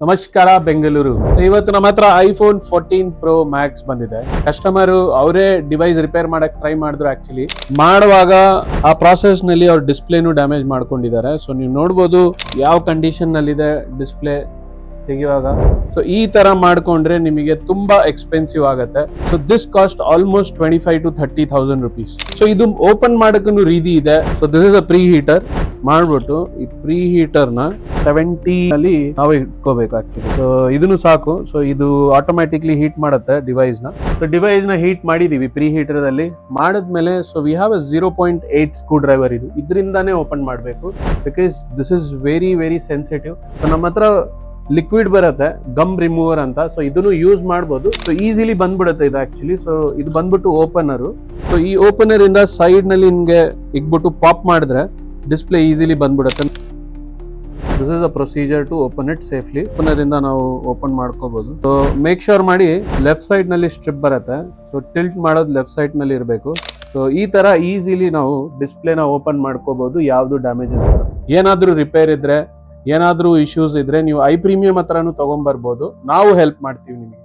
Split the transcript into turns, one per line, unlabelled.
ನಮಸ್ಕಾರ ಬೆಂಗಳೂರು. ಇವತ್ತು ನಮ್ಮ ಹತ್ರ ಐಫೋನ್ 14 Pro Max ಬಂದಿದೆ. ಕಸ್ಟಮರ್ ಅವರೇ ಡಿವೈಸ್ ರಿಪೇರ್ ಮಾಡಕ್ ಟ್ರೈ ಮಾಡಿದ್ರು. ಆಕ್ಚುಲಿ ಮಾಡುವಾಗ ಆ ಪ್ರಾಸೆಸ್ ನಲ್ಲಿ ಅವ್ರ ಡಿಸ್ಪ್ಲೇನು ಡ್ಯಾಮೇಜ್ ಮಾಡ್ಕೊಂಡಿದ್ದಾರೆ. ಸೊ ನೀವು ನೋಡ್ಬೋದು ಯಾವ ಕಂಡೀಷನ್ ನಲ್ಲಿ ಇದೆ ಡಿಸ್ಪ್ಲೇ ತೆಗೆಯುವಾಗ. ಸೊ ಈ ತರ ಮಾಡ್ಕೊಂಡ್ರೆ ನಿಮಗೆ ತುಂಬಾ ಎಕ್ಸ್ಪೆನ್ಸಿವ್ ಆಗುತ್ತೆ. So this cost almost 25,000 to 30,000 rupees. So ಇದು ಓಪನ್ ಮಾಡಕ್ಕೂ ರೀತಿ ಇದೆ. So this is a pre heater. ಮಾಡ್ಬಿಟ್ಟು ಈ ಪ್ರೀ ಹೀಟರ್ ನ 70 ಅಲ್ಲಿ ನಾವು ಇಟ್ಕೋಬೇಕು ಆಕ್ಚುಲಿ. ಸೊ ಇದನ್ನು ಸಾಕು. ಸೊ ಇದು ಆಟೋಮ್ಯಾಟಿಕ್ಲಿ ಹೀಟ್ ಮಾಡುತ್ತೆ ಡಿವೈಸ್ ನ. ಸೊ ಡಿವೈಸ್ ನ ಹೀಟ್ ಮಾಡಿದೀವಿ ಪ್ರೀ ಹೀಟರ್ ಅಲ್ಲಿ. ಮಾಡಿದ್ಮೇಲೆ so we have a 0.8 screwdriver. ಇದರಿಂದಾನೇ ಓಪನ್ ಮಾಡಬೇಕು because this is very very sensitive. So ನಮ್ಮ ಹತ್ರ ಲಿಕ್ವಿಡ್ ಬರುತ್ತೆ ಗಮ್ ರಿಮೂವರ್ ಅಂತ. ಸೊ ಇದನ್ನು ಯೂಸ್ ಮಾಡಬಹುದು. ಸೊ ಈಸಿಲಿ ಬಂದ್ಬಿಡುತ್ತೆ ಇದು ಆಕ್ಚುಲಿ. ಸೊ ಇದು ಬಂದ್ಬಿಟ್ಟು ಓಪನರ್. ಸೊ ಈ ಓಪನರ್ ಇಂದ ಸೈಡ್ ನಲ್ಲಿ ನಿಮ್ಗೆ ಇಕ್ಬಿಟ್ಟು ಪಾಪ್ ಮಾಡಿದ್ರೆ ಡಿಸ್ಪ್ಲೇ ಈಸಿಲಿ ಬಂದ್ಬಿಡುತ್ತೆ. This is a procedure to open it safely. Opener ಇಂದ ನಾವು ಓಪನ್ ಮಾಡ್ಕೋಬಹುದು. ಸೊ ಮೇಕ್ ಶೋರ್ ಮಾಡಿ ಲೆಫ್ಟ್ ಸೈಡ್ ನಲ್ಲಿ ಸ್ಟ್ರಿಪ್ ಬರುತ್ತೆ. ಸೊ ಟಿಲ್ಟ್ ಮಾಡೋದು ಲೆಫ್ಟ್ ಸೈಡ್ ನಲ್ಲಿ ಇರಬೇಕು. ಸೊ ಈ ತರ ಈಸಿಲಿ ನಾವು ಡಿಸ್ಪ್ಲೇನ ಓಪನ್ ಮಾಡ್ಕೋಬಹುದು. ಯಾವ್ದು ಡ್ಯಾಮೇಜಸ್ ಏನಾದ್ರೂ ರಿಪೇರ್ ಇದ್ರೆ, ಏನಾದ್ರೂ ಇಶ್ಯೂಸ್ ಇದ್ರೆ ನೀವು ಐ ಪ್ರೀಮಿಯಂ ಹತ್ರನೂ ತಗೊಂಡ್ಬರ್ಬೋದು. ನಾವು ಹೆಲ್ಪ್ ಮಾಡ್ತೀವಿ ನಿಮಗೆ.